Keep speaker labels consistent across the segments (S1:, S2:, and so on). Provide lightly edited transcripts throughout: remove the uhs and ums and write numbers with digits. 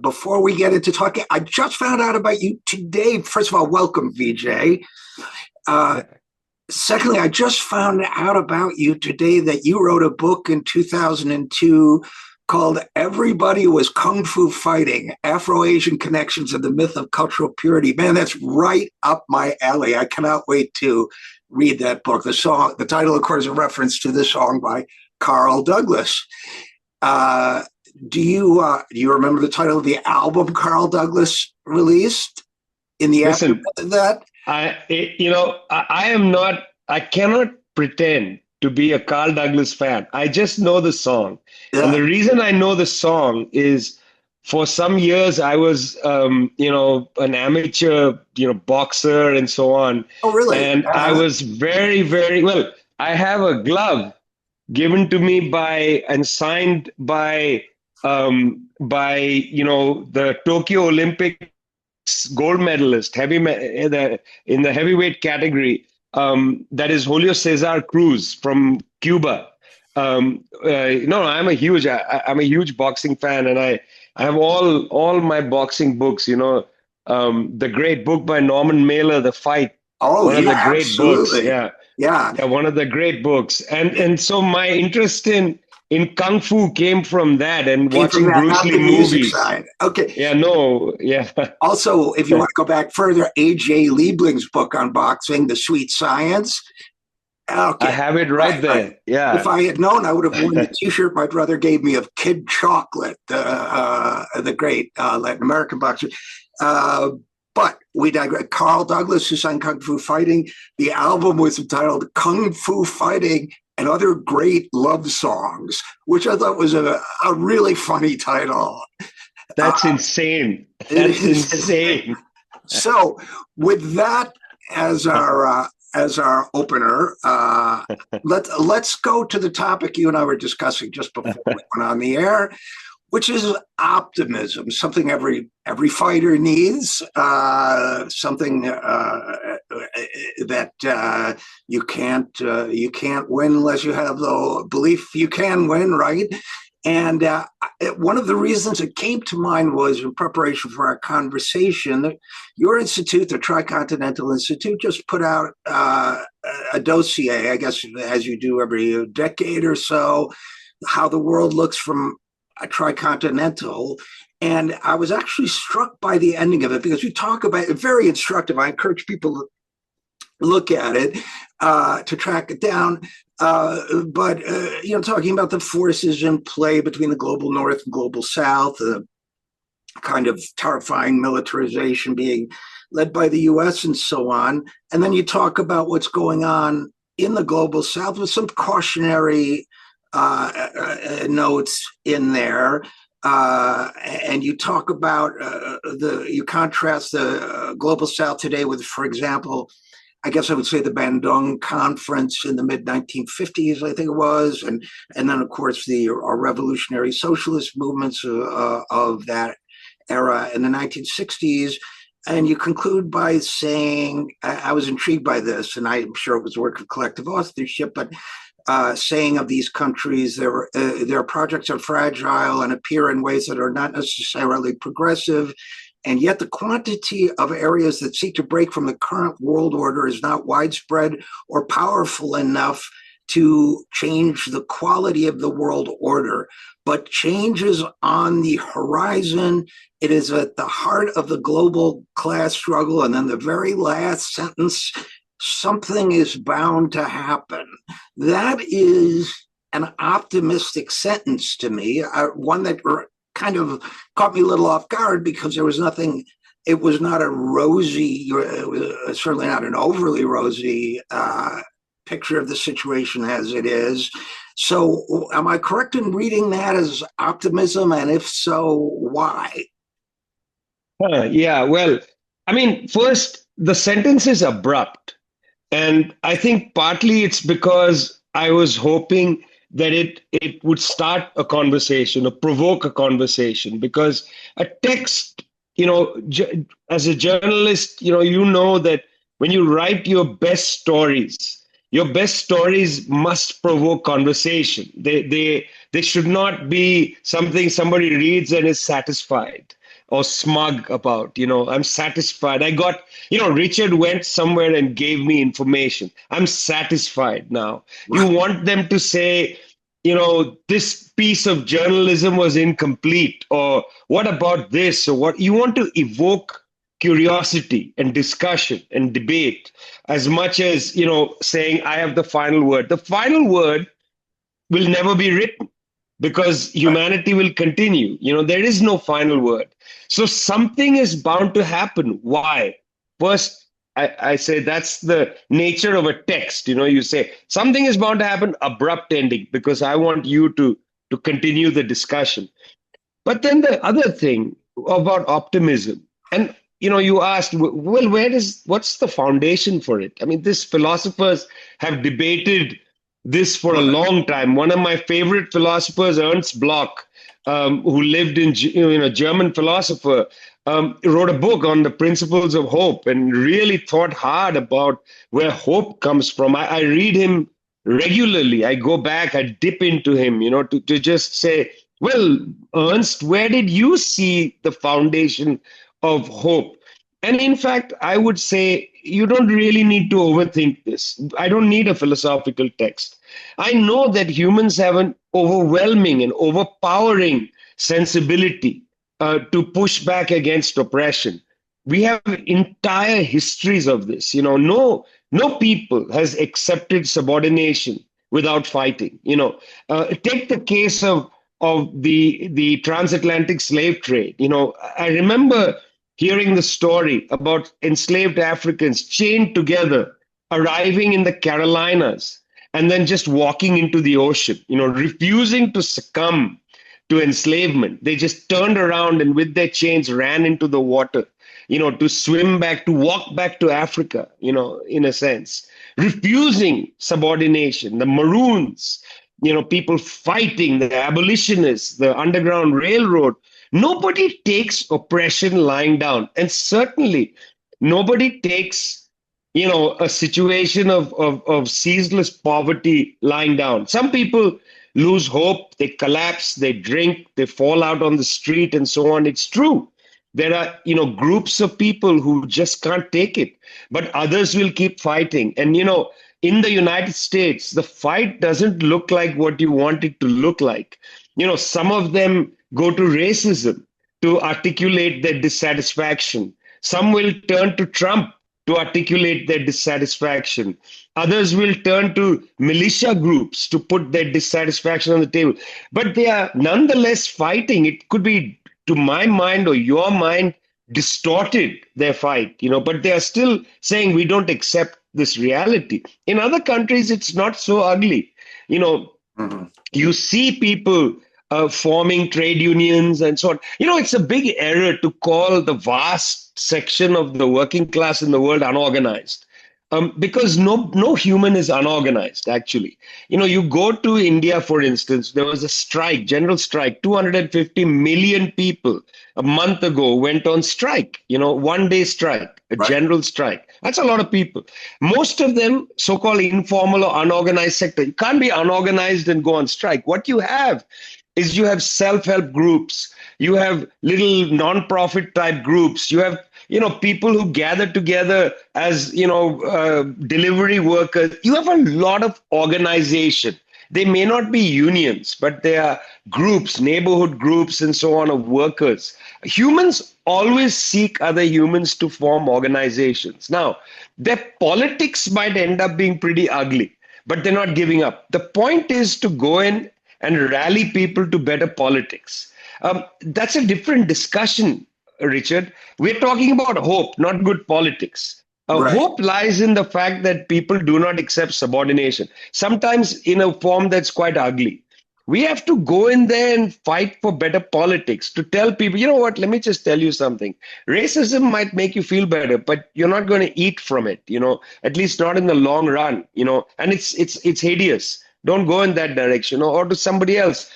S1: before we get into talking, I just found out about you today. First of all, welcome, Vijay. Uh, Secondly, I just found out about you today that you wrote a book in 2002 called Everybody Was Kung Fu Fighting, Afro-Asian Connections and the Myth of Cultural Purity. Man, that's right up my alley. I cannot wait to read that book. The title, of course, is a reference to the song by Carl Douglas. Do you remember the title of the album Carl Douglas released in the aftermath of that?
S2: I cannot pretend to be a Carl Douglas fan. I just know the song.
S1: Yeah.
S2: And the reason I know the song is for some years I was, an amateur, boxer and so on.
S1: Oh, really?
S2: And I was very, very well. I have a glove given to me by and signed by the Tokyo Olympics gold medalist, in the heavyweight category. That is Julio Cesar Cruz from Cuba. I'm a huge boxing fan, and I have all my boxing books. The great book by Norman Mailer, The Fight.
S1: Oh,
S2: one of the great
S1: absolutely.
S2: books.
S1: Yeah,
S2: one of the great books. And so my interest in Kung Fu came from that and watching Bruce Lee movies.
S1: Side. Okay.
S2: Yeah.
S1: Also, if you want to go back further, A.J. Liebling's book on boxing, The Sweet Science. Okay.
S2: I have it right there. Yeah.
S1: If I had known, I would have worn the T-shirt my brother gave me of Kid Chocolate, the great Latin American boxer. But we digress. Carl Douglas, who sang Kung Fu Fighting. The album was entitled Kung Fu Fighting and Other Great Love Songs, which I thought was a really funny title.
S2: That's insane. That's insane.
S1: So with that as our opener, let's go to the topic you and I were discussing just before we went on the air, which is optimism, something every fighter needs, something that you can't win unless you have the belief you can win, right? And one of the reasons it came to mind was in preparation for our conversation that your institute, the Tricontinental Institute, just put out a dossier, I guess, as you do every decade or so, how the world looks from a tricontinental. And I was actually struck by the ending of it because you talk about it, very instructive. I encourage people to look at it, to track it down. But talking about the forces in play between the global north and global south, the kind of terrifying militarization being led by the US and so on. And then you talk about what's going on in the global south with some cautionary notes in there. And you talk about you contrast the global south today with, for example, I guess I would say the Bandung Conference in the mid-1950s, I think it was, and then of course the revolutionary socialist movements of that era in the 1960s. And you conclude by saying, I was intrigued by this, and I'm sure it was work of collective authorship, but saying of these countries, their projects are fragile and appear in ways that are not necessarily progressive. And yet the quantity of areas that seek to break from the current world order is not widespread or powerful enough to change the quality of the world order, but change is on the horizon. It is at the heart of the global class struggle. And then the very last sentence, something is bound to happen. That is an optimistic sentence to me, one that kind of caught me a little off guard because there was nothing, it was not a rosy, it was certainly not an overly rosy picture of the situation as it is. So am I correct in reading that as optimism? And if so, why?
S2: Yeah, well, I mean, first, the sentence is abrupt. And I think partly it's because I was hoping that it would start a conversation or provoke a conversation, because a text, as a journalist, you know that when you write your best stories must provoke conversation. They should not be something somebody reads and is satisfied. or smug about. I'm satisfied. Richard went somewhere and gave me information. I'm satisfied now. You want them to say, this piece of journalism was incomplete, or what about this, or what you want to evoke curiosity and discussion and debate as much as, saying, I have the final word. The final word will never be written because humanity will continue. There is no final word. So something is bound to happen. Why? First, I say that's the nature of a text. You say something is bound to happen, abrupt ending, because I want you to continue the discussion. But then the other thing about optimism, and you asked, well, what's the foundation for it? I mean, these philosophers have debated this for a long time. One of my favorite philosophers, Ernst Bloch, who lived in, a German philosopher, wrote a book on the principles of hope and really thought hard about where hope comes from. I read him regularly. I go back, I dip into him, to just say, well, Ernst, where did you see the foundation of hope? And in fact, I would say you don't really need to overthink this. I don't need a philosophical text. I know that humans have an overwhelming and overpowering sensibility to push back against oppression. We have entire histories of this. No people has accepted subordination without fighting. Take the case of the transatlantic slave trade. I remember hearing the story about enslaved Africans chained together, arriving in the Carolinas, and then just walking into the ocean, refusing to succumb to enslavement. They just turned around and with their chains ran into the water, to swim back, to walk back to Africa, in a sense, refusing subordination. The Maroons, people fighting, the abolitionists, the Underground Railroad. Nobody takes oppression lying down. And certainly nobody takes, a situation of ceaseless poverty lying down. Some people lose hope, they collapse, they drink, they fall out on the street and so on. It's true. There are, groups of people who just can't take it, but others will keep fighting. And, in the United States, the fight doesn't look like what you want it to look like. Some of them go to racism to articulate their dissatisfaction. Some will turn to Trump to articulate their dissatisfaction. Others will turn to militia groups to put their dissatisfaction on the table. But they are nonetheless fighting. It could be, to my mind or your mind, distorted their fight, but they are still saying we don't accept this reality. In other countries, it's not so ugly. You see people forming trade unions and so on. It's a big error to call the vast section of the working class in the world unorganized, because no human is unorganized, actually. You go to India, for instance, there was a strike, general strike, 250 million people a month ago went on strike, 1 day strike, a general strike. That's a lot of people. Most of them so-called informal or unorganized sector. You can't be unorganized and go on strike. What you have is you have self-help groups, you have little non-profit type groups, you have people who gather together as delivery workers. You have a lot of organization. They may not be unions, but they are groups, neighborhood groups and so on of workers. Humans always seek other humans to form organizations. Now, their politics might end up being pretty ugly, but they're not giving up. The point is to go in and rally people to better politics. That's a different discussion, Richard. We're talking about hope, not good politics. Hope lies in the fact that people do not accept subordination, sometimes in a form that's quite ugly. We have to go in there and fight for better politics, to tell people, you know what, let me just tell you something. Racism might make you feel better, but you're not going to eat from it, at least not in the long run, and it's hideous. Don't go in that direction, or to somebody else.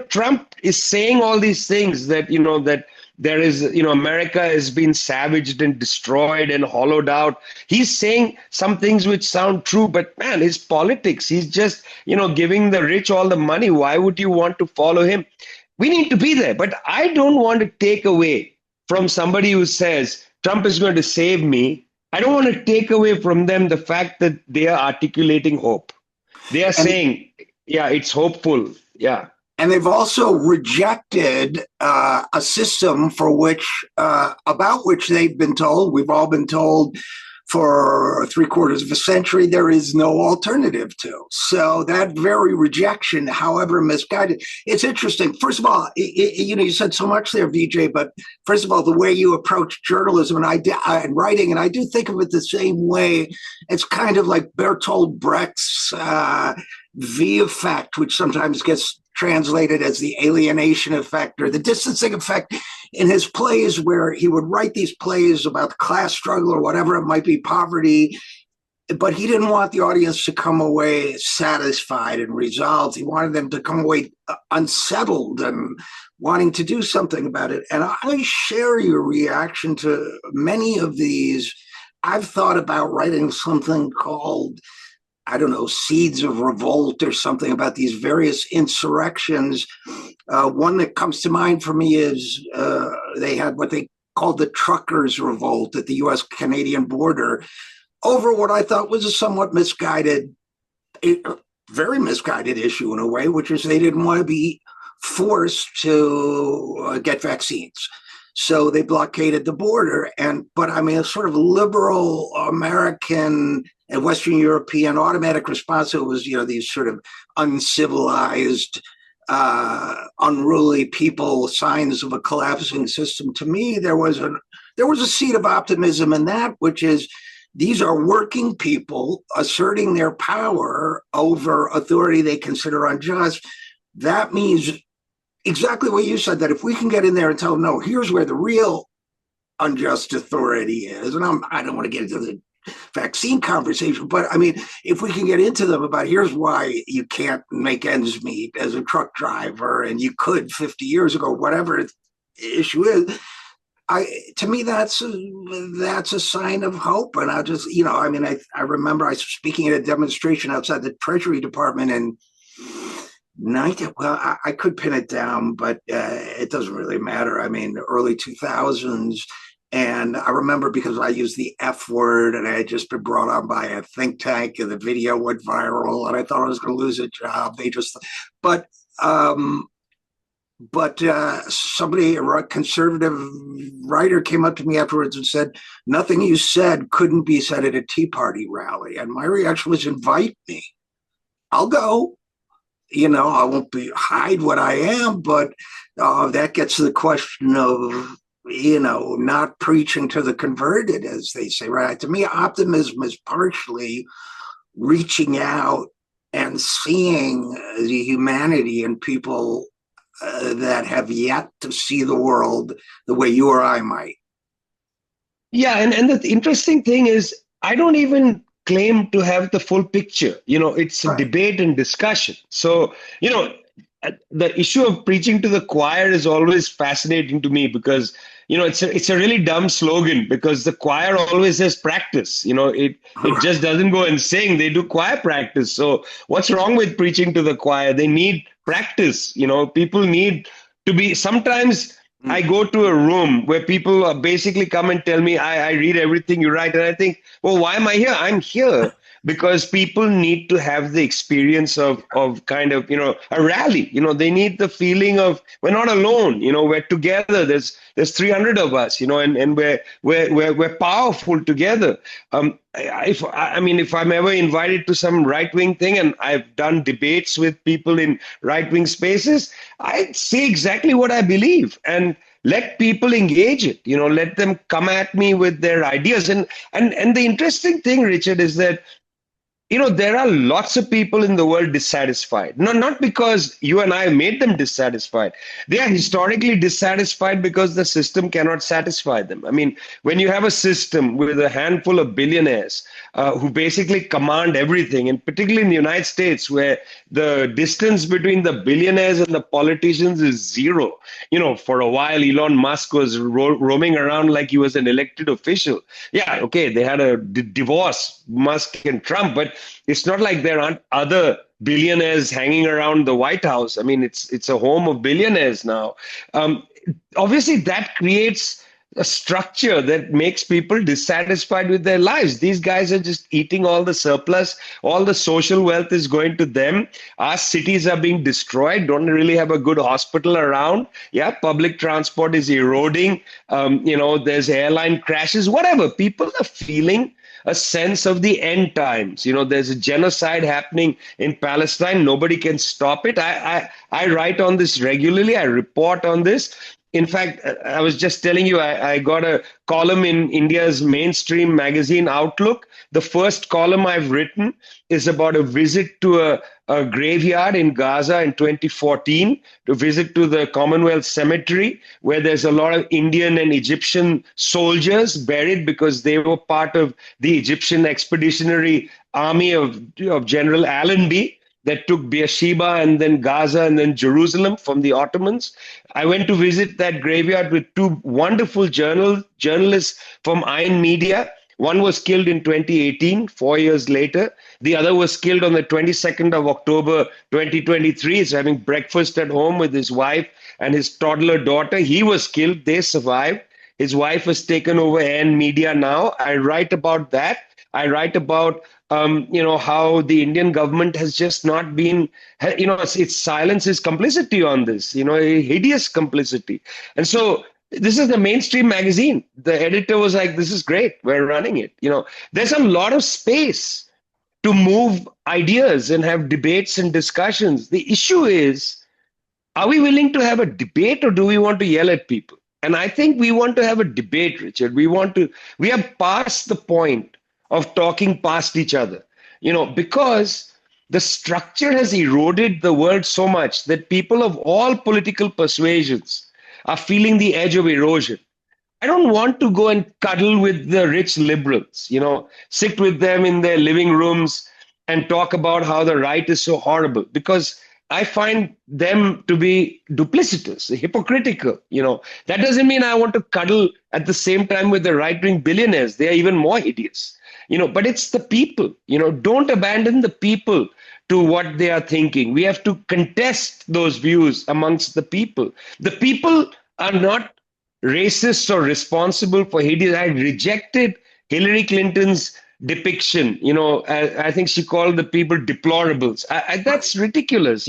S2: Trump is saying all these things that, that there is, America has been savaged and destroyed and hollowed out. He's saying some things which sound true, but man, his politics, he's just, giving the rich all the money. Why would you want to follow him? We need to be there, but I don't want to take away from somebody who says Trump is going to save me, I don't want to take away from them the fact that they are articulating hope. They are
S1: And
S2: saying, yeah, it's hopeful. Yeah.
S1: and they've also rejected a system for which, about which they've been told, we've all been told for 3/4 of a century, there is no alternative to. So that very rejection, however misguided, it's interesting. First of all, you said so much there, Vijay, but first of all, the way you approach journalism and writing, and I do think of it the same way. It's kind of like Bertolt Brecht's V effect, which sometimes gets translated as the alienation effect or the distancing effect in his plays, where he would write these plays about the class struggle or whatever it might be, poverty, but he didn't want the audience to come away satisfied and resolved. He wanted them to come away unsettled and wanting to do something about it. And I share your reaction to many of these. I've thought about writing something called, I don't know, Seeds of Revolt or something about these various insurrections. One that comes to mind for me is they had what they called the Truckers' Revolt at the U.S.-Canadian border over what I thought was a somewhat misguided, very misguided issue in a way, which is they didn't want to be forced to get vaccines. So they blockaded the border. But I mean, a sort of liberal American and Western European automatic response to it was, these sort of uncivilized, unruly people, signs of a collapsing system. To me, there was a seed of optimism in that, which is these are working people asserting their power over authority they consider unjust. That means exactly what you said, that if we can get in there and tell them, no, here's where the real unjust authority is, and I don't want to get into the vaccine conversation, but I mean, if we can get into them about here's why you can't make ends meet as a truck driver and you could 50 years ago, whatever the issue is, to me, that's a sign of hope. And I just, I remember I was speaking at a demonstration outside the Treasury Department in I could pin it down, but it doesn't really matter. I mean, early 2000s. And I remember because I used the F word and I had just been brought on by a think tank and the video went viral and I thought I was going to lose a job. Somebody, a conservative writer, came up to me afterwards and said, nothing you said couldn't be said at a Tea Party rally. And my reaction was, invite me. I'll go. I won't hide what I am, but that gets to the question of, not preaching to the converted, as they say, right? To me, optimism is partially reaching out and seeing the humanity in people that have yet to see the world the way you or I might.
S2: Yeah, and the interesting thing is, I don't even claim to have the full picture. It's a debate and discussion. So, the issue of preaching to the choir is always fascinating to me because, it's a really dumb slogan because the choir always says practice. It just doesn't go and sing. They do choir practice. So what's wrong with preaching to the choir? They need practice. People need to be, sometimes I go to a room where people basically come and tell me, I read everything you write. And I think, well, why am I here? I'm here because people need to have the experience of kind of, a rally. They need the feeling of we're not alone. We're together. There's 300 of us, and we're powerful together. If I'm ever invited to some right-wing thing, and I've done debates with people in right-wing spaces, I say exactly what I believe and let people engage it. Let them come at me with their ideas. And the interesting thing, Richard, is that there are lots of people in the world dissatisfied. No, not because you and I made them dissatisfied. They are historically dissatisfied because the system cannot satisfy them. I mean, when you have a system with a handful of billionaires who basically command everything, and particularly in the United States, where the distance between the billionaires and the politicians is zero. For a while, Elon Musk was roaming around like he was an elected official. Yeah, okay, they had a divorce, Musk and Trump, but it's not like there aren't other billionaires hanging around the White House. I mean, it's a home of billionaires now. Obviously, that creates a structure that makes people dissatisfied with their lives. These guys are just eating all the surplus, all the social wealth is going to them. Our cities are being destroyed, don't really have a good hospital around. Yeah, public transport is eroding. There's airline crashes, whatever. People are feeling a sense of the end times. There's a genocide happening in Palestine. Nobody can stop it. I write on this regularly. I report on this. In fact, I was just telling you, I got a column in India's mainstream magazine, Outlook. The first column I've written is about a visit to a graveyard in Gaza in 2014, to visit to the Commonwealth Cemetery, where there's a lot of Indian and Egyptian soldiers buried because they were part of the Egyptian expeditionary army of General Allenby that took Beersheba and then Gaza and then Jerusalem from the Ottomans. I went to visit that graveyard with two wonderful journalists from Ayn Media. One was killed in 2018, 4 years later. The other was killed on the 22nd of October, 2023. He's having breakfast at home with his wife and his toddler daughter. He was killed. They survived. His wife has taken over Ayn Media now. I write about that. I write about how the Indian government has just not been, its silence is complicity on this, a hideous complicity. And so this is the mainstream magazine. The editor was like, this is great. We're running it. There's a lot of space to move ideas and have debates and discussions. The issue is, are we willing to have a debate or do we want to yell at people? And I think we want to have a debate, Richard. We are past the point of talking past each other, because the structure has eroded the world so much that people of all political persuasions are feeling the edge of erosion. I don't want to go and cuddle with the rich liberals, sit with them in their living rooms and talk about how the right is so horrible, because I find them to be duplicitous, hypocritical. That doesn't mean I want to cuddle at the same time with the right-wing billionaires. They are even more hideous. But it's the people. Don't abandon the people to what they are thinking. We have to contest those views amongst the people. The people are not racist or responsible for hideous. I rejected Hillary Clinton's depiction. I think she called the people deplorables. That's ridiculous.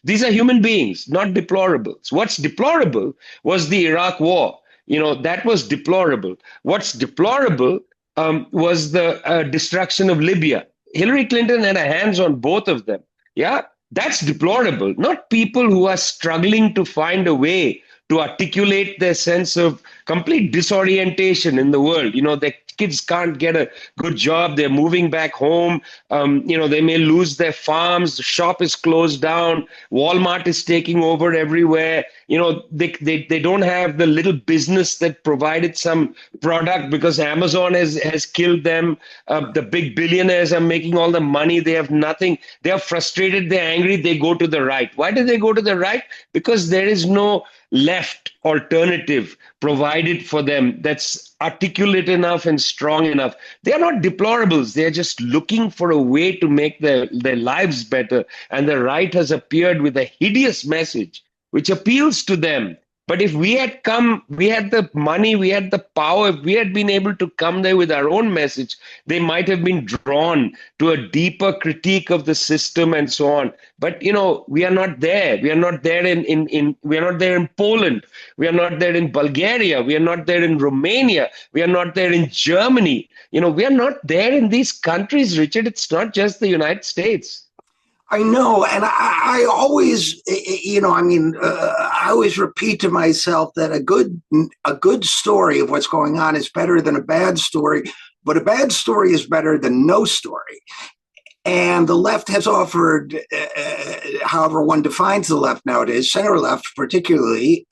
S2: These are human beings, not deplorables. What's deplorable was the Iraq war. That was deplorable. What's deplorable was the destruction of Libya. Hillary Clinton had a hands on both of them. Yeah, that's deplorable. Not people who are struggling to find a way to articulate their sense of complete disorientation in the world. Their kids can't get a good job. They're moving back home. They may lose their farms. The shop is closed down. Walmart is taking over everywhere. They don't have the little business that provided some product because Amazon has killed them. The big billionaires are making all the money. They have nothing. They are frustrated. They're angry. They go to the right. Why do they go to the right? Because there is no left alternative provided for them that's articulate enough and strong enough. They are not deplorables. They are just looking for a way to make their lives better. And the right has appeared with a hideous message which appeals to them. But if we had come, we had the money, we had the power, if we had been able to come there with our own message, they might have been drawn to a deeper critique of the system and so on. But, we are not there. We are not there we are not there in Poland. We are not there in Bulgaria. We are not there in Romania. We are not there in Germany. We are not there in these countries, Richard. It's not just the United States.
S1: I know, and I always, I always repeat to myself that a good story of what's going on is better than a bad story, but a bad story is better than no story. And the left has offered, however one defines the left nowadays, center left particularly,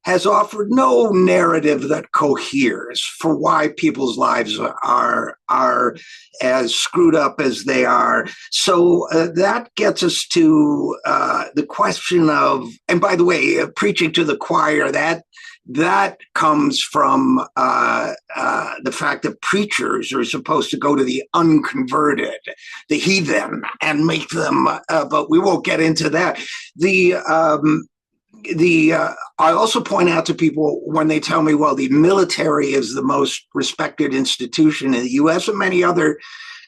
S1: has offered no narrative that coheres for why people's lives are as screwed up as they are. So that gets us to the question of, and by the way, preaching to the choir, that comes from the fact that preachers are supposed to go to the unconverted, the heathen, and make them, but we won't get into that. I also point out to people when they tell me, well, the military is the most respected institution in the U.S. and many other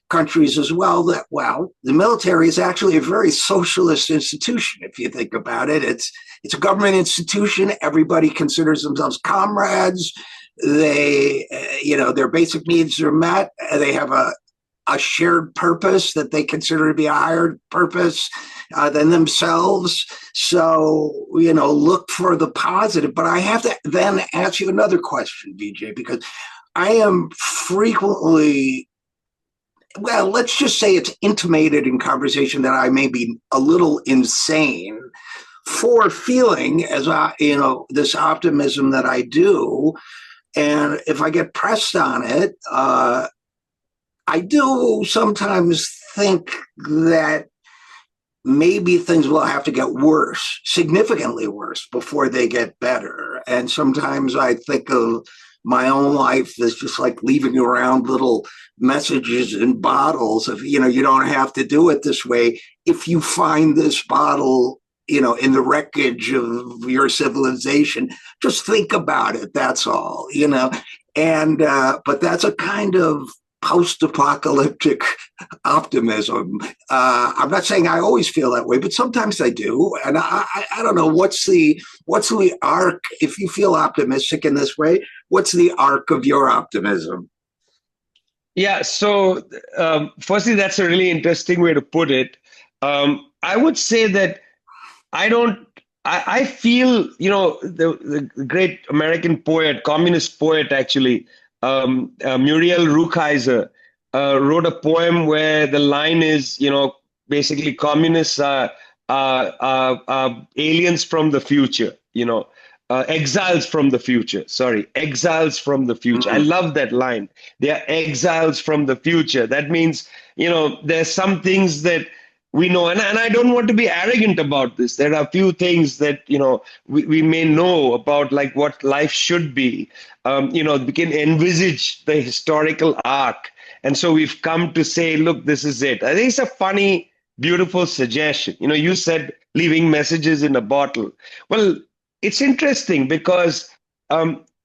S1: countries as well, that, well, the military is actually a very socialist institution. If you think about it, it's a government institution. Everybody considers themselves comrades. They, their basic needs are met. They have a shared purpose that they consider to be a higher purpose than themselves. So, look for the positive. But I have to then ask you another question, Vijay, because I am frequently, well, let's just say it's intimated in conversation that I may be a little insane for feeling as this optimism that I do. And if I get pressed on it, I do sometimes think that maybe things will have to get worse, significantly worse, before they get better. And sometimes I think of my own life as just like leaving around little messages in bottles of, you don't have to do it this way. If you find this bottle, in the wreckage of your civilization, just think about it. That's all, And, but that's a kind of post-apocalyptic optimism. I'm not saying I always feel that way, but sometimes I do. And I don't know, what's the arc, if you feel optimistic in this way, what's the arc of your optimism?
S3: Yeah, so firstly, that's a really interesting way to put it. I would say that I feel, the great American poet, communist poet, actually, Muriel Rukeyser, wrote a poem where the line is, basically communists are aliens from the future, exiles from the future. Sorry, exiles from the future. I love that line. They are exiles from the future. That means, there's some things that we know, and I don't want to be arrogant about this. There are a few things that, we may know about, like what life should be. We can envisage the historical arc. And so we've come to say, look, this is it. I think it's a funny, beautiful suggestion. You said leaving messages in a bottle. Well, it's interesting because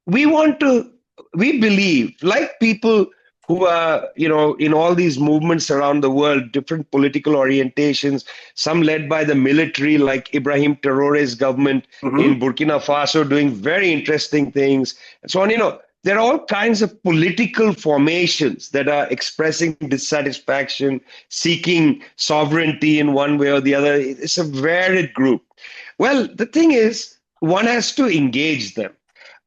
S3: we believe, like people who are, in all these movements around the world, different political orientations, some led by the military, like Ibrahim Traore's government in Burkina Faso, doing very interesting things, and so on. There are all kinds of political formations that are expressing dissatisfaction, seeking sovereignty in one way or the other. It's a varied group. Well, the thing is, one has to engage them.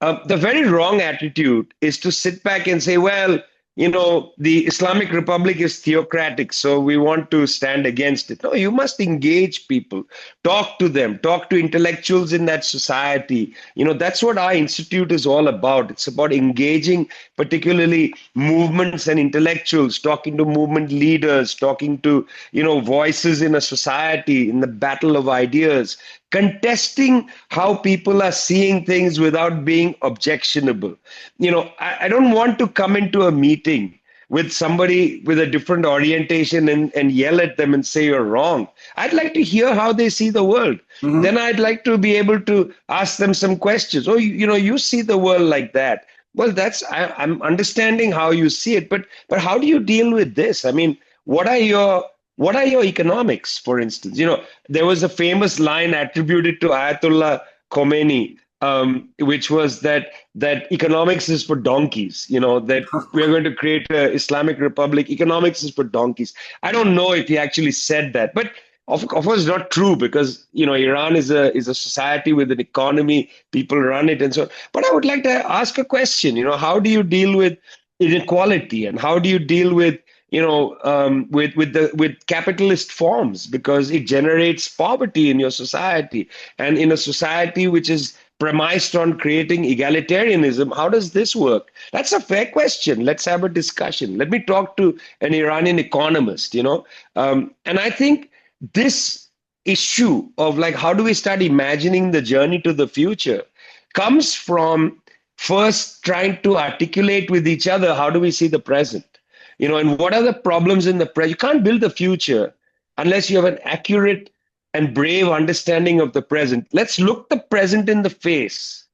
S3: The very wrong attitude is to sit back and say, well, the Islamic Republic is theocratic, so we want to stand against it. No, you must engage people, talk to them, talk to intellectuals in that society. That's what our institute is all about. It's about engaging particularly movements and intellectuals, talking to movement leaders, talking to, voices in a society, in the battle of ideas, contesting how people are seeing things without being objectionable. I don't want to come into a meeting with somebody with a different orientation and yell at them and say you're wrong. I'd like to hear how they see the world. Then I'd like to be able to ask them some questions. Oh, you see the world like that. Well, I'm understanding how you see it, but how do you deal with this? I mean, what are your economics, for instance? There was a famous line attributed to Ayatollah Khomeini, which was that economics is for donkeys, that we're going to create an Islamic Republic. Economics is for donkeys. I don't know if he actually said that, but of course not true, because, Iran is a society with an economy, people run it and so on. But I would like to ask a question, how do you deal with inequality, and how do you deal with with capitalist forms, because it generates poverty in your society, and in a society which is premised on creating egalitarianism, how does this work? That's a fair question. Let's have a discussion. Let me talk to an Iranian economist, and I think this issue of, like, how do we start imagining the journey to the future comes from first trying to articulate with each other, how do we see the present? And what are the problems in the present? You can't build the future unless you have an accurate and brave understanding of the present. Let's look the present in the face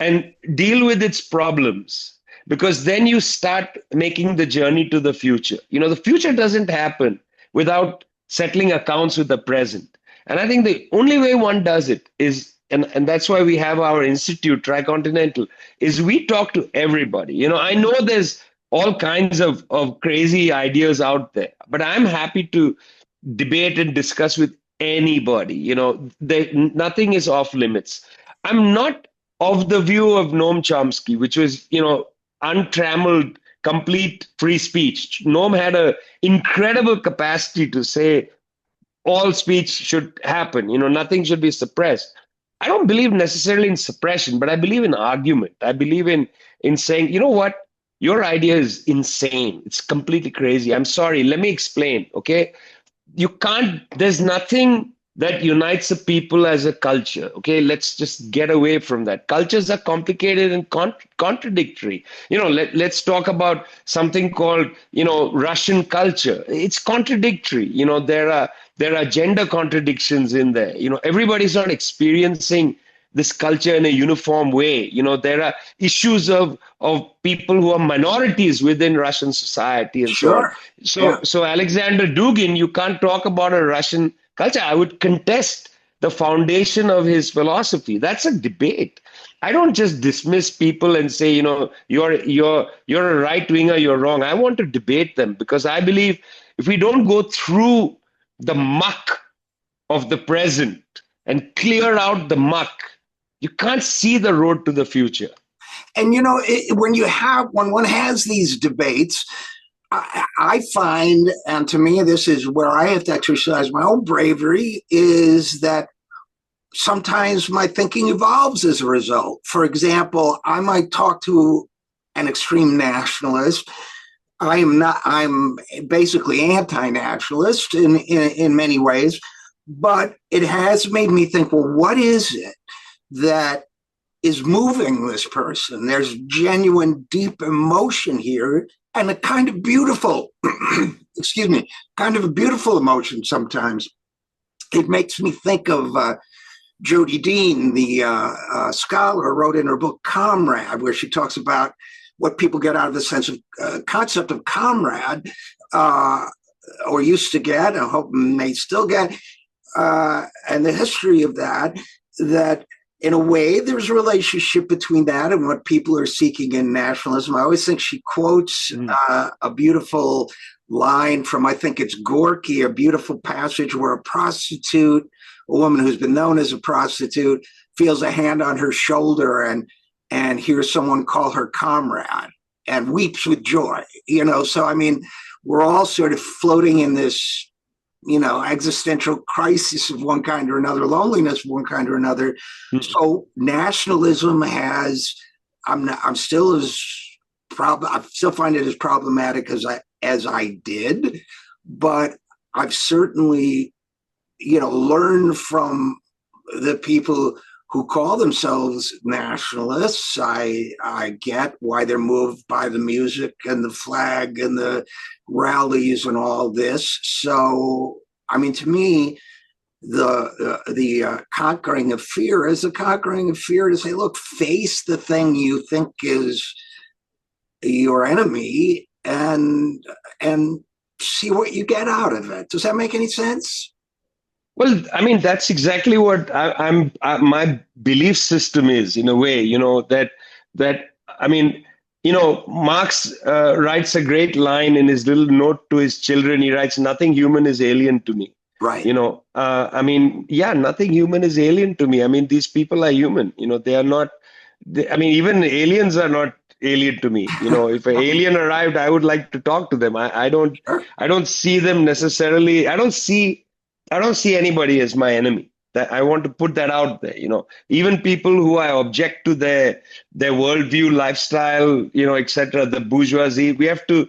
S3: and deal with its problems, because then you start making the journey to the future. The future doesn't happen without settling accounts with the present. And I think the only way one does it is, and that's why we have our institute, Tricontinental, is we talk to everybody. I know there's all kinds of crazy ideas out there, but I'm happy to debate and discuss with anybody. Nothing is off limits. I'm not of the view of Noam Chomsky, which was, untrammeled, complete free speech. Noam had an incredible capacity to say all speech should happen. Nothing should be suppressed. I don't believe necessarily in suppression, but I believe in argument. I believe in saying, you know what, your idea is insane. It's completely crazy. I'm sorry. Let me explain. Okay. You can't, there's nothing that unites a people as a culture. Okay, let's just get away from that. Cultures are complicated and contradictory. Let's talk about something called, Russian culture. It's contradictory. There are gender contradictions in there. Everybody's not experiencing this culture in a uniform way. There are issues of people who are minorities within Russian society and
S1: Sure.
S3: so on. So Alexander Dugin, you can't talk about a Russian culture. I would contest the foundation of his philosophy. That's a debate. I don't just dismiss people and say, you're a right winger, you're wrong. I want to debate them, because I believe if we don't go through the muck of the present and clear out the muck, you can't see the road to the future.
S1: And when one has these debates, I find, and to me, this is where I have to exercise my own bravery, is that sometimes my thinking evolves as a result. For example, I might talk to an extreme nationalist. I'm basically anti-nationalist in many ways, but it has made me think, well, what is it that is moving this person? There's genuine, deep emotion here, and a kind of beautiful, kind of a beautiful emotion sometimes. It makes me think of Jodi Dean, the scholar, wrote in her book Comrade, where she talks about what people get out of the sense of concept of comrade, or used to get, I hope may still get, and the history of that in a way, there's a relationship between that and what people are seeking in nationalism. I always think she quotes a beautiful line from, I think it's Gorky, a beautiful passage where a prostitute, a woman who's been known as a prostitute, feels a hand on her shoulder and hears someone call her comrade and weeps with joy. So I mean, we're all sort of floating in this existential crisis of one kind or another, loneliness of one kind or another. Mm-hmm. So nationalism I still find it as problematic as I did, but I've certainly, learned from the people who call themselves nationalists. I get why they're moved by the music and the flag and the rallies and all this. So, I mean, to me, the conquering of fear is a conquering of fear to say, look, face the thing you think is your enemy and see what you get out of it. Does that make any sense?
S3: Well, I mean, that's exactly what my belief system is, in a way, Marx writes a great line in his little note to his children. He writes, nothing human is alien to me.
S1: Right.
S3: Nothing human is alien to me. I mean, these people are human, they are not, even aliens are not alien to me. If an alien arrived, I would like to talk to them. I don't see them necessarily. I don't see anybody as my enemy. That I want to put that out there. Even people who I object to their worldview, lifestyle, etc., the bourgeoisie, we have to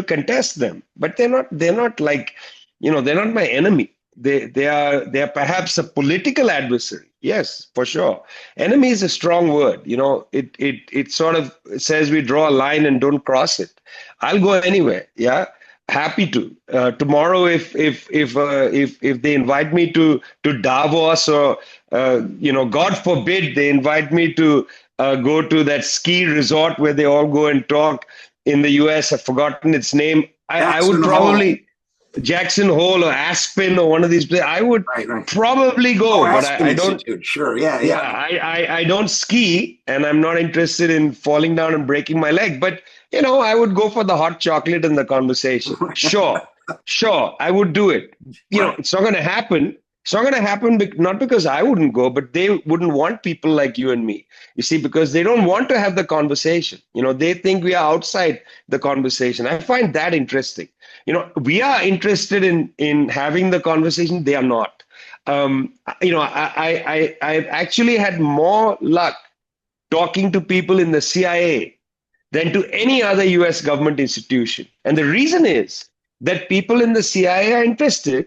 S3: contest them. But they're not like, they're not my enemy. They are perhaps a political adversary. Yes, for sure. Enemy is a strong word. It sort of says we draw a line and don't cross it. I'll go anywhere. Yeah. Happy to. Tomorrow, if they invite me to Davos, or God forbid they invite me to go to that ski resort where they all go and talk in the U.S. I've forgotten its name. I would
S1: Jackson Hole.
S3: probably Jackson Hole or Aspen or one of these places. I would
S1: Right, right.
S3: probably
S1: Oh,
S3: go, but
S1: Aspen
S3: I don't.
S1: Institute. Sure. Yeah,
S3: Yeah,
S1: yeah.
S3: I don't ski, and I'm not interested in falling down and breaking my leg. But I would go for the hot chocolate and the conversation. Sure, I would do it.
S1: Right.
S3: It's not going to happen. It's not going to happen, not because I wouldn't go, but they wouldn't want people like you and me. You see, because they don't want to have the conversation. They think we are outside the conversation. I find that interesting. We are interested in having the conversation. They are not. I've actually had more luck talking to people in the CIA than to any other US government institution. And the reason is that people in the CIA are interested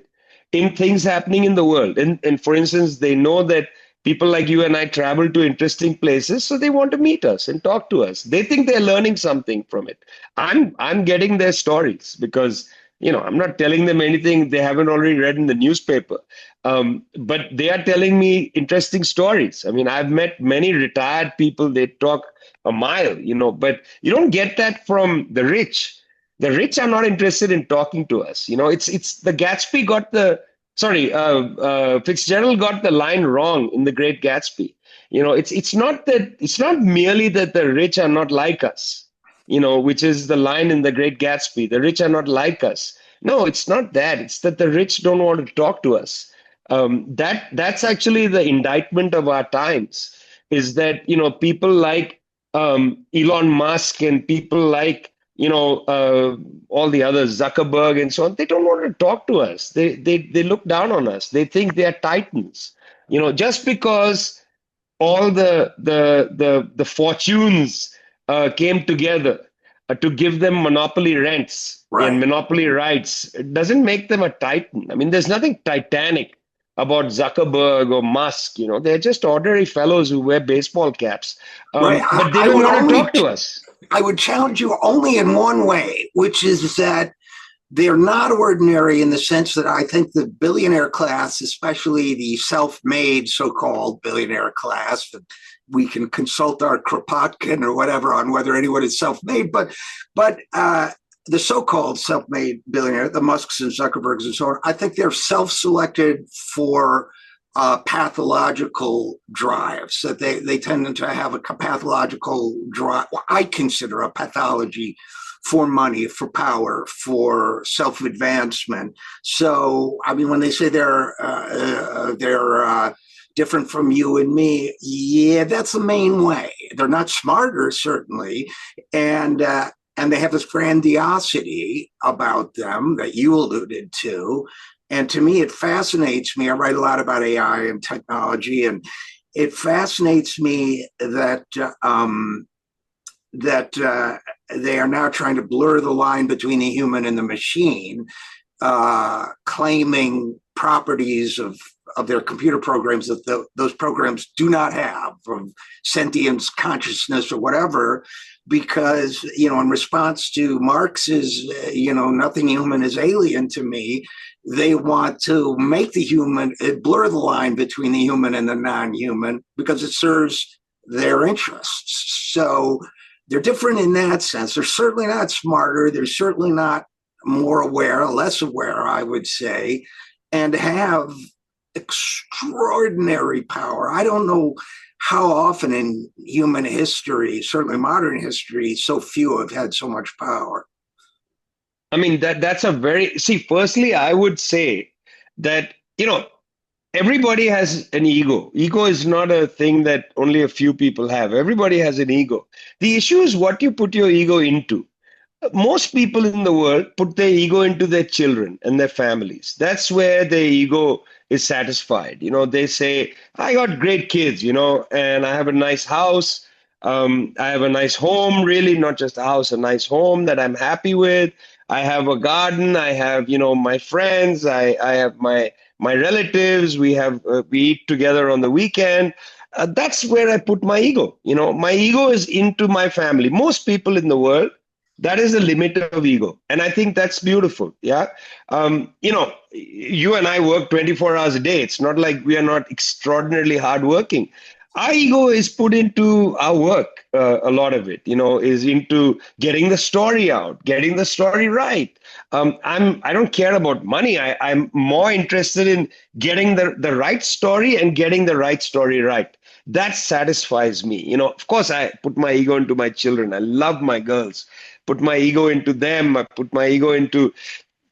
S3: in things happening in the world. And for instance, they know that people like you and I travel to interesting places, so they want to meet us and talk to us. They think they're learning something from it. I'm getting their stories because I'm not telling them anything they haven't already read in the newspaper. But they are telling me interesting stories. I mean, I've met many retired people. They talk a mile, but you don't get that from the rich. The rich are not interested in talking to us. It's the Gatsby got the sorry, Fitzgerald got the line wrong in The Great Gatsby. It's not merely that the rich are not like us, which is the line in The Great Gatsby. The rich are not like us. No, it's not that. It's that the rich don't want to talk to us. That's actually the indictment of our times. Is that people like Elon Musk and people like all the others, Zuckerberg and so on, they don't want to talk to us. They look down on us. They think they are titans. Just because all the fortunes came together to give them monopoly rents and
S1: Right.
S3: monopoly rights, it doesn't make them a titan. I mean, there's nothing titanic about Zuckerberg or Musk. They're just ordinary fellows who wear baseball caps,
S1: Right.
S3: but they
S1: I
S3: don't
S1: would
S3: want to
S1: only
S3: talk to us.
S1: I would challenge you only in one way, which is that they're not ordinary in the sense that I think the billionaire class, especially the self-made so-called billionaire class, we can consult our Kropotkin or whatever on whether anyone is self-made, but the so-called self-made billionaire, the Musks and Zuckerbergs and so on, I think they're self-selected for pathological drives, that they tend to have a pathological drive. Well, I consider a pathology for money, for power, for self-advancement. So, I mean, when they say they're different from you and me, yeah, that's the main way. They're not smarter, certainly, and they have this grandiosity about them that you alluded to. And to me, it fascinates me. I write a lot about AI and technology, and it fascinates me that they are now trying to blur the line between the human and the machine, claiming properties of their computer programs that those programs do not have, of sentience, consciousness, or whatever, because, in response to Marx's, nothing human is alien to me, they want to make the human, blur the line between the human and the non-human because it serves their interests. So they're different in that sense. They're certainly not smarter. They're certainly not more aware, less aware, I would say, and have extraordinary power. I don't know how often in human history, certainly modern history, so few have had so much power.
S3: I mean, that's a very, see, firstly, I would say that, everybody has an ego. Ego is not a thing that only a few people have. Everybody has an ego. The issue is what you put your ego into. Most people in the world put their ego into their children and their families. That's where their ego is satisfied. They say, I got great kids, and I have a nice house. I have a nice home, really, not just a house, a nice home that I'm happy with. I have a garden. I have, my friends. I have my relatives. We eat together on the weekend. That's where I put my ego. My ego is into my family. Most people in the world That is the limit of ego. And I think that's beautiful. Yeah. You and I work 24 hours a day. It's not like we are not extraordinarily hardworking. Our ego is put into our work. A lot of it, is into getting the story out, getting the story right. I don't care about money. I'm more interested in getting the right story and getting the right story right. That satisfies me. Of course, I put my ego into my children. I love my girls. Put my ego into them. I put my ego into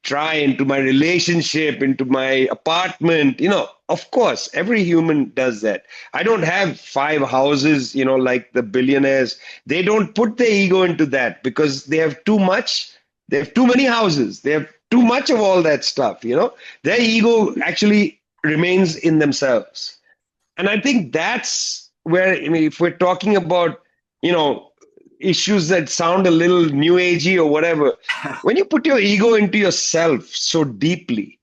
S3: my relationship, into my apartment. Of course, every human does that. I don't have 5 houses, like the billionaires. They don't put their ego into that because they have too much. They have too many houses. They have too much of all that stuff. Their ego actually remains in themselves. And I think that's where, if we're talking about, issues that sound a little new agey or whatever, when you put your ego into yourself so deeply,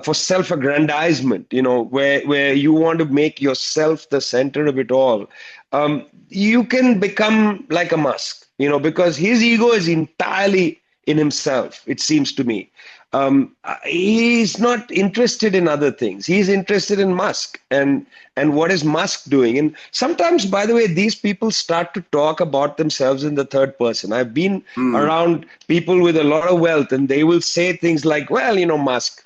S3: for self-aggrandizement, where you want to make yourself the center of it all, you can become like a Musk, because his ego is entirely in himself, it seems to me. He's not interested in other things. He's interested in Musk and what is Musk doing. And sometimes, by the way, these people start to talk about themselves in the third person. I've been around people with a lot of wealth, and they will say things like, well, Musk.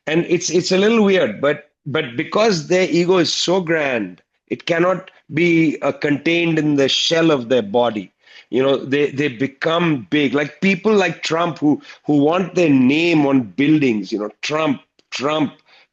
S3: And it's a little weird, but because their ego is so grand, it cannot be contained in the shell of their body. They become big, like people like Trump who want their name on buildings. Trump.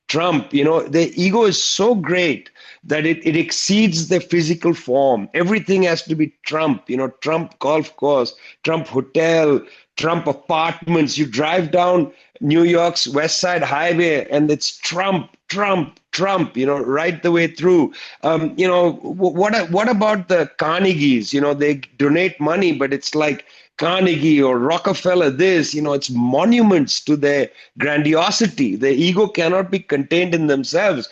S3: Their ego is so great that it exceeds their physical form. Everything has to be Trump. Trump golf course, Trump hotel, Trump apartments. You drive down New York's West Side Highway, and it's Trump, right the way through. What about the Carnegies? They donate money, but it's like Carnegie or Rockefeller, it's monuments to their grandiosity. Their ego cannot be contained in themselves.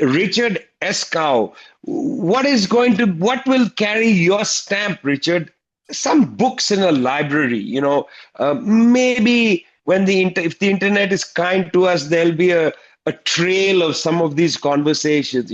S3: Richard Eskow, what will carry your stamp, Richard? Some books in a library, maybe if the internet is kind to us, there'll be a trail of some of these conversations,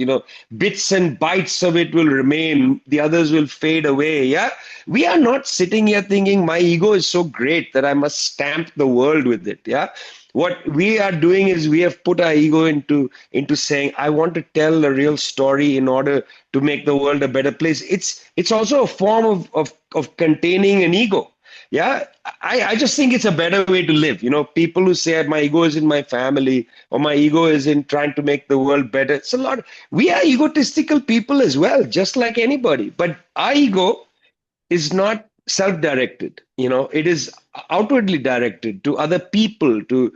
S3: bits and bytes of it will remain, the others will fade away. Yeah. We are not sitting here thinking my ego is so great that I must stamp the world with it. Yeah. What we are doing is we have put our ego into saying, I want to tell the real story in order to make the world a better place. It's also a form of containing an ego. Yeah, I just think it's a better way to live. People who say my ego is in my family or my ego is in trying to make the world better. It's a lot. We are egotistical people as well, just like anybody. But our ego is not self-directed. It is outwardly directed to other people, to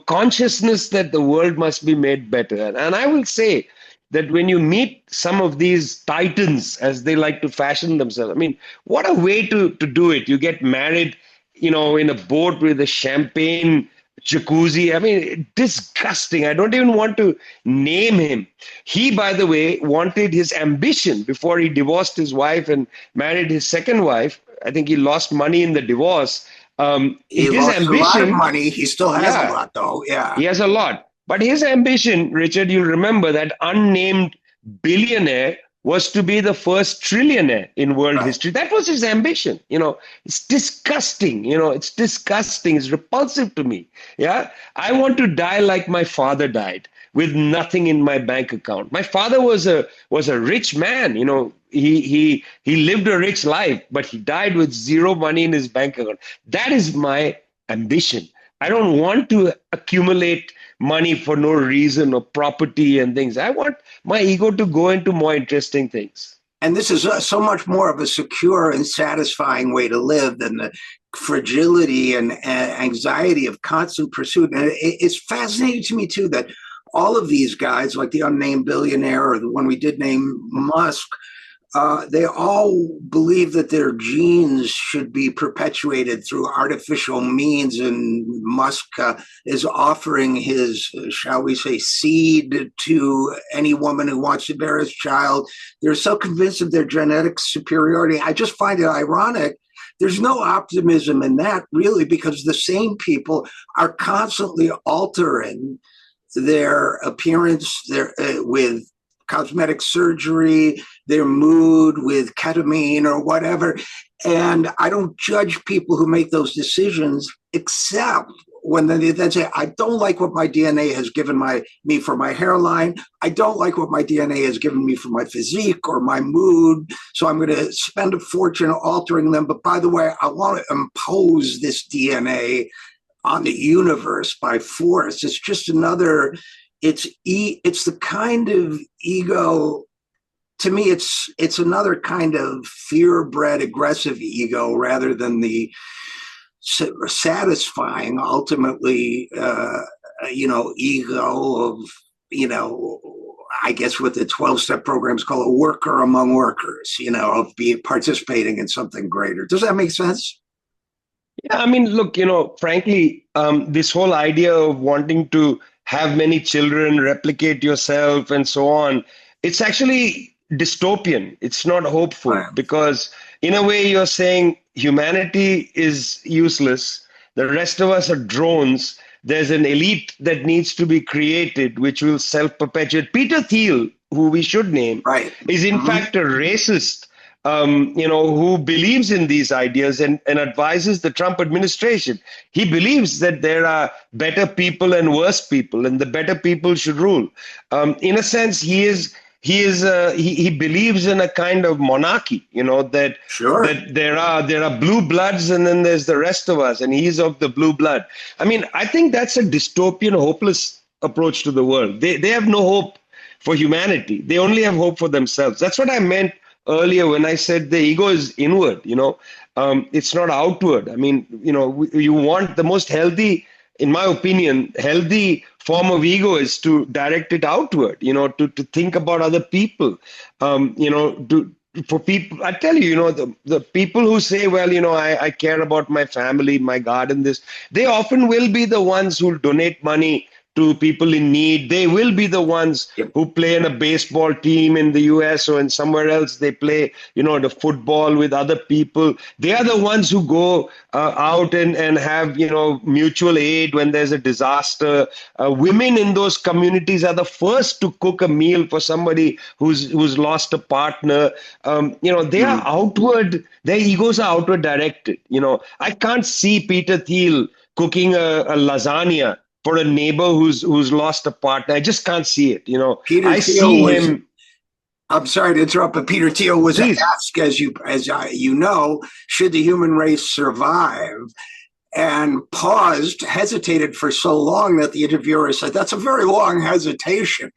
S3: consciousness that the world must be made better. And I will say that when you meet some of these titans, as they like to fashion themselves, what a way to do it. You get married, in a boat with a champagne jacuzzi. Disgusting. I don't even want to name him. He, by the way, wanted his ambition before he divorced his wife and married his second wife. I think he lost money in the divorce.
S1: He lost a lot of money. He still has a lot, though. Yeah.
S3: He has a lot. But his ambition, Richard, you'll remember that unnamed billionaire was to be the first trillionaire in world history. That was his ambition. It's disgusting. It's disgusting. It's repulsive to me. Yeah. I want to die like my father died, with nothing in my bank account. My father was a rich man. He lived a rich life, but he died with zero money in his bank account. That is my ambition. I don't want to accumulate money for no reason or property and things. I want my ego to go into more interesting things.
S1: And this is so much more of a secure and satisfying way to live than the fragility and anxiety of constant pursuit. And it's fascinating to me, too, that all of these guys, like the unnamed billionaire or the one we did name, Musk, they all believe that their genes should be perpetuated through artificial means, and Musk is offering his, shall we say, seed to any woman who wants to bear his child. They're so convinced of their genetic superiority. I just find it ironic there's no optimism in that really, because the same people are constantly altering their appearance, with cosmetic surgery, their mood with ketamine or whatever. And I don't judge people who make those decisions, except when they then say, I don't like what my DNA has given me for my hairline. I don't like what my DNA has given me for my physique or my mood. So I'm going to spend a fortune altering them. But by the way, I want to impose this DNA on the universe by force. It's just another, it's the kind of ego. To me, it's another kind of fear-bred aggressive ego rather than the satisfying, ultimately, ego of, I guess what the 12-step programs call a worker among workers, of participating in something greater. Does that make sense?
S3: Yeah, I mean, look, frankly, this whole idea of wanting to have many children, replicate yourself, and so on, it's actually dystopian. It's not hopeful,
S1: Right.
S3: because in a way you're saying humanity is useless. The rest of us are drones. There's an elite that needs to be created, which will self-perpetuate. Peter Thiel, who we should name,
S1: Right.
S3: is in fact a racist, who believes in these ideas and advises the Trump administration. He believes that there are better people and worse people, and the better people should rule. In a sense, he believes in a kind of monarchy, that
S1: Sure.
S3: that there are blue bloods and then there's the rest of us, and he's of the blue blood. I mean, I think that's a dystopian, hopeless approach to the world. They have no hope for humanity. They only have hope for themselves. That's what I meant earlier when I said the ego is inward. It's not outward. I mean, you want the most healthy, in my opinion, healthy form of ego is to direct it outward, to think about other people, for people. I tell you, the people who say, well, I care about my family, my garden, they often will be the ones who donate money to people in need. They will be the ones who play in a baseball team in the US or in somewhere else. They play, the football with other people. They are the ones who go out and have, mutual aid when there's a disaster. Women in those communities are the first to cook a meal for somebody who's lost a partner. They are outward. Their egos are outward directed. I can't see Peter Thiel cooking a lasagna for a neighbor who's lost a partner. I just can't see it.
S1: Peter
S3: I
S1: Thiel
S3: see
S1: was,
S3: him.
S1: I'm sorry to interrupt, but Peter Thiel was asked, as you know, should the human race survive, and paused, hesitated for so long that the interviewer said, "That's a very long hesitation.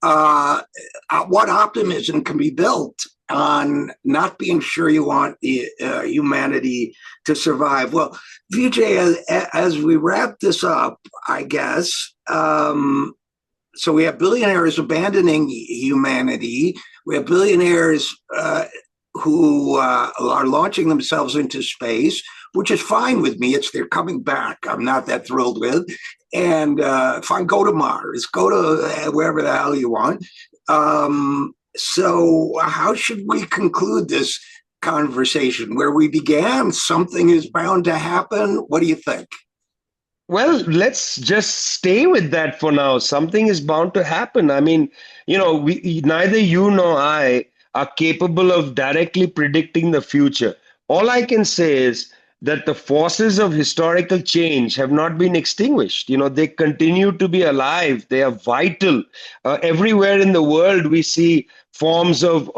S1: What optimism can be built on not being sure you want the humanity to survive?" Well, Vijay, as we wrap this up, I guess, so we have billionaires abandoning humanity. We have billionaires who are launching themselves into space, which is fine with me. They're coming back. I'm not that thrilled with. And fine, go to Mars, go to wherever the hell you want. So how should we conclude this conversation? Where we began, something is bound to happen. What do you think?
S3: Well, let's just stay with that for now. Something is bound to happen. I mean, neither you nor I are capable of directly predicting the future. All I can say is that the forces of historical change have not been extinguished. They continue to be alive. They are vital. Everywhere in the world, we see forms of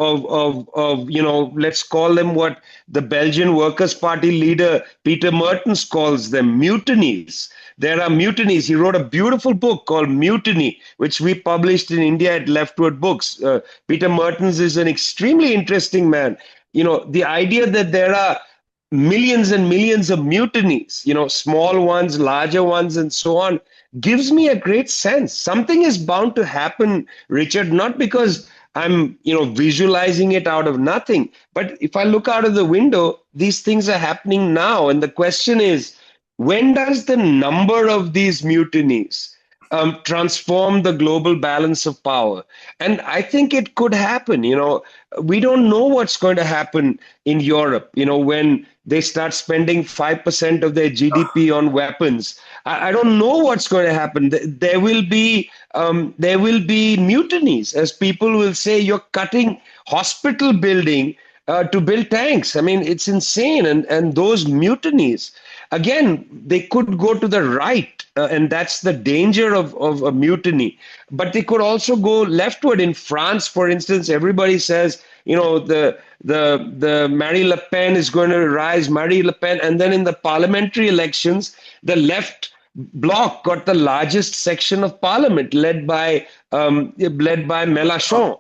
S3: let's call them what the Belgian Workers' Party leader Peter Mertens calls them, mutinies. There are mutinies. He wrote a beautiful book called Mutiny, which we published in India at Leftward Books. Peter Mertens is an extremely interesting man. The idea that there are millions and millions of mutinies, small ones, larger ones, and so on, gives me a great sense. Something is bound to happen, Richard, not because I'm, visualizing it out of nothing, but if I look out of the window, these things are happening now. And the question is, when does the number of these mutinies transform the global balance of power. And I think it could happen. We don't know what's going to happen in Europe, when they start spending 5% of their GDP on weapons. I don't know what's going to happen. There will be mutinies, as people will say, you're cutting hospital building to build tanks. I mean, it's insane. And those mutinies, again, they could go to the right, and that's the danger of a mutiny. But they could also go leftward. In France, for instance, everybody says, the Marie Le Pen is going to rise, Marie Le Pen. And then in the parliamentary elections, the left bloc got the largest section of parliament, led by Mélenchon.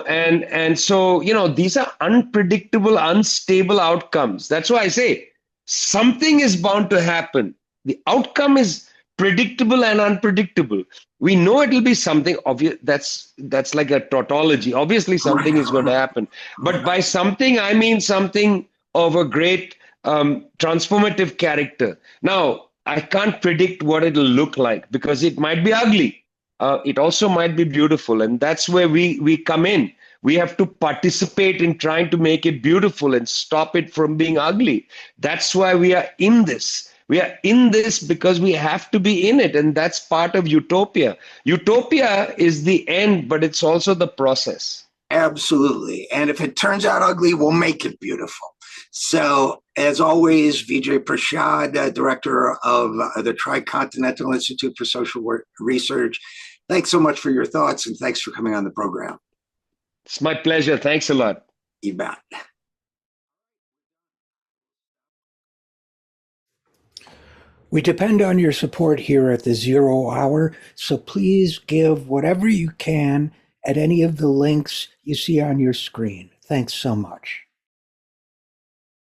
S3: And so these are unpredictable, unstable outcomes. That's why I say something is bound to happen. The outcome is predictable and unpredictable. We know it will be something obvious. That's like a tautology. Obviously, something is going to happen. But by something, I mean something of a great transformative character. Now, I can't predict what it'll look like, because it might be ugly. It also might be beautiful. And that's where we come in. We have to participate in trying to make it beautiful and stop it from being ugly. That's why we are in this. We are in this because we have to be in it. And that's part of Utopia. Utopia is the end, but it's also the process.
S1: Absolutely. And if it turns out ugly, we'll make it beautiful. So, as always, Vijay Prashad, director of the Tricontinental Institute for Social Research, thanks so much for your thoughts, and thanks for coming on the program.
S3: It's my pleasure. Thanks a lot.
S1: You bet. We depend on your support here at the 0 Hour, so please give whatever you can at any of the links you see on your screen. Thanks so much.